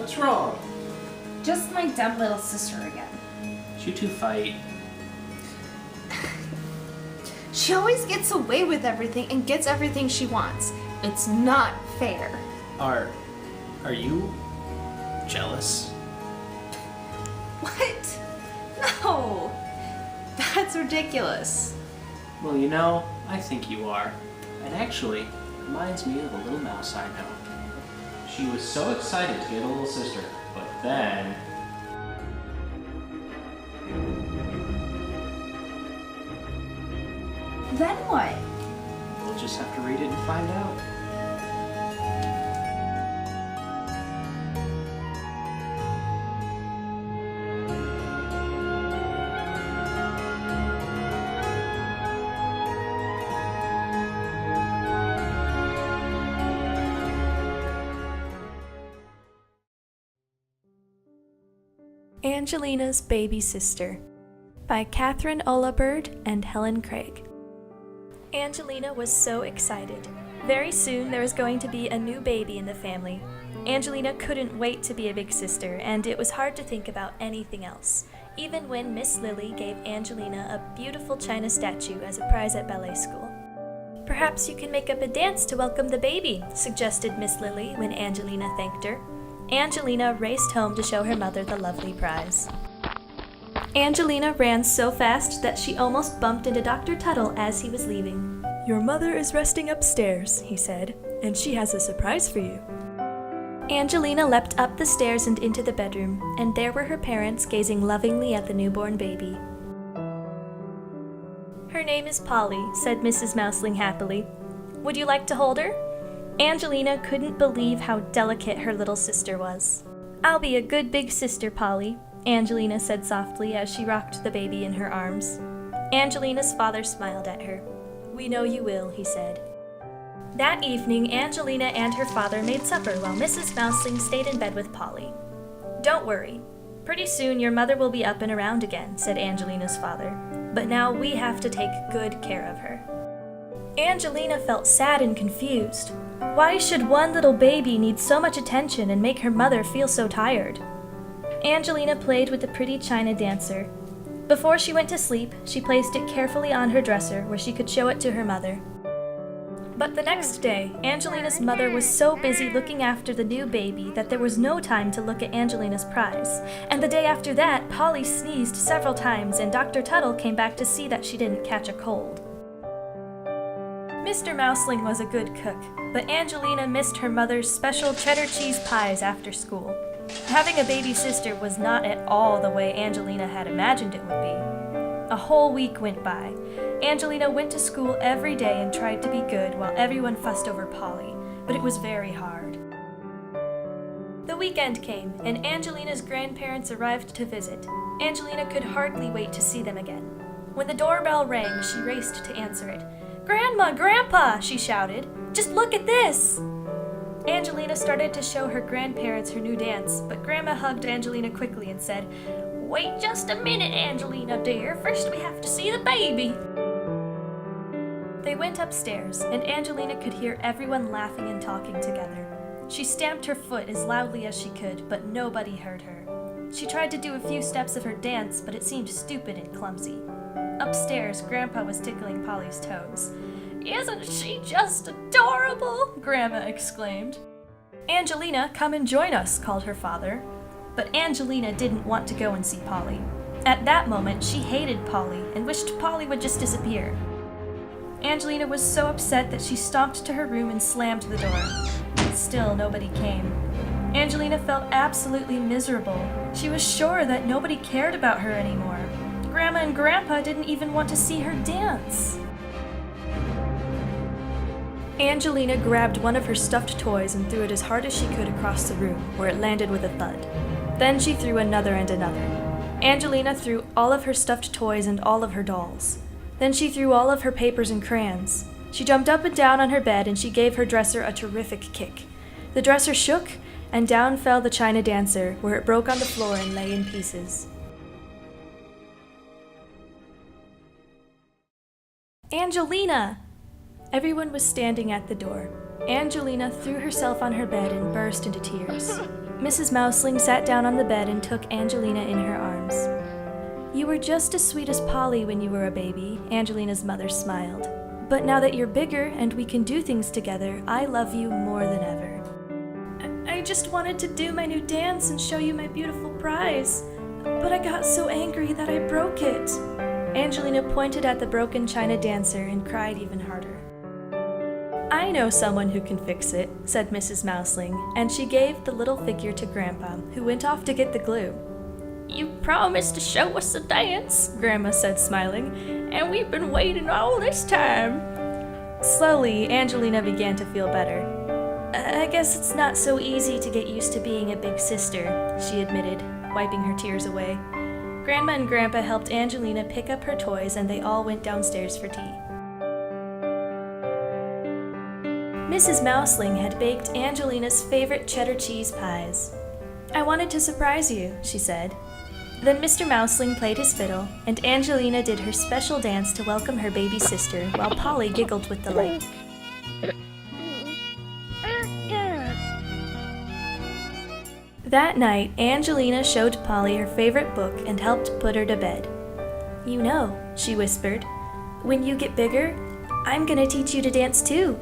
What's wrong? Just my dumb little sister again. Did you two fight? She always gets away with everything and gets everything she wants. It's not fair. Are you jealous? What? No. That's ridiculous. Well, you know, I think you are. And actually, it reminds me of a little mouse I know. She was so excited to get a little sister, but then... Then what? We'll just have to read it and find out. Angelina's Baby Sister by Katharine Holabird and Helen Craig. Angelina was so excited. Very soon there was going to be a new baby in the family. Angelina couldn't wait to be a big sister, and it was hard to think about anything else, even when Miss Lily gave Angelina a beautiful china statue as a prize at ballet school. "Perhaps you can make up a dance to welcome the baby," suggested Miss Lily when Angelina thanked her. Angelina raced home to show her mother the lovely prize. Angelina ran so fast that she almost bumped into Dr. Tuttle as he was leaving. "Your mother is resting upstairs," he said, "and she has a surprise for you." Angelina leapt up the stairs and into the bedroom, and there were her parents gazing lovingly at the newborn baby. "Her name is Polly," said Mrs. Mouseling happily. "Would you like to hold her?" Angelina couldn't believe how delicate her little sister was. "I'll be a good big sister, Polly," Angelina said softly as she rocked the baby in her arms. Angelina's father smiled at her. "We know you will," he said. That evening, Angelina and her father made supper while Mrs. Mouseling stayed in bed with Polly. "Don't worry. Pretty soon your mother will be up and around again," said Angelina's father. "But now we have to take good care of her." Angelina felt sad and confused. Why should one little baby need so much attention and make her mother feel so tired? Angelina played with the pretty china dancer. Before she went to sleep, she placed it carefully on her dresser where she could show it to her mother. But the next day, Angelina's mother was so busy looking after the new baby that there was no time to look at Angelina's prize. And the day after that, Polly sneezed several times and Dr. Tuttle came back to see that she didn't catch a cold. Mr. Mouseling was a good cook, but Angelina missed her mother's special cheddar cheese pies after school. Having a baby sister was not at all the way Angelina had imagined it would be. A whole week went by. Angelina went to school every day and tried to be good while everyone fussed over Polly, but it was very hard. The weekend came, and Angelina's grandparents arrived to visit. Angelina could hardly wait to see them again. When the doorbell rang, she raced to answer it. "Grandma, Grandpa!" she shouted. "Just look at this!" Angelina started to show her grandparents her new dance, but Grandma hugged Angelina quickly and said, "Wait just a minute, Angelina dear. First we have to see the baby." They went upstairs, and Angelina could hear everyone laughing and talking together. She stamped her foot as loudly as she could, but nobody heard her. She tried to do a few steps of her dance, but it seemed stupid and clumsy. Upstairs, Grandpa was tickling Polly's toes. "Isn't she just adorable?" Grandma exclaimed. "Angelina, come and join us," called her father. But Angelina didn't want to go and see Polly. At that moment, she hated Polly and wished Polly would just disappear. Angelina was so upset that she stomped to her room and slammed the door. But still, nobody came. Angelina felt absolutely miserable. She was sure that nobody cared about her anymore. Grandma and Grandpa didn't even want to see her dance. Angelina grabbed one of her stuffed toys and threw it as hard as she could across the room, where it landed with a thud. Then she threw another and another. Angelina threw all of her stuffed toys and all of her dolls. Then she threw all of her papers and crayons. She jumped up and down on her bed and she gave her dresser a terrific kick. The dresser shook, and down fell the china dancer, where it broke on the floor and lay in pieces. "Angelina!" Everyone was standing at the door. Angelina threw herself on her bed and burst into tears. Mrs. Mouseling sat down on the bed and took Angelina in her arms. "You were just as sweet as Polly when you were a baby," Angelina's mother smiled. "But now that you're bigger and we can do things together, I love you more than ever." I just wanted to do my new dance and show you my beautiful prize, but I got so angry that I broke it." Angelina pointed at the broken china dancer and cried even harder. "I know someone who can fix it," said Mrs. Mouseling, and she gave the little figure to Grandpa, who went off to get the glue. "You promised to show us the dance," Grandma said, smiling, "and we've been waiting all this time." Slowly, Angelina began to feel better. "I guess it's not so easy to get used to being a big sister," she admitted, wiping her tears away. Grandma and Grandpa helped Angelina pick up her toys, and they all went downstairs for tea. Mrs. Mouseling had baked Angelina's favorite cheddar cheese pies. "I wanted to surprise you," she said. Then Mr. Mouseling played his fiddle, and Angelina did her special dance to welcome her baby sister, while Polly giggled with delight. That night, Angelina showed Polly her favorite book and helped put her to bed. "You know," she whispered, "when you get bigger, I'm gonna teach you to dance too."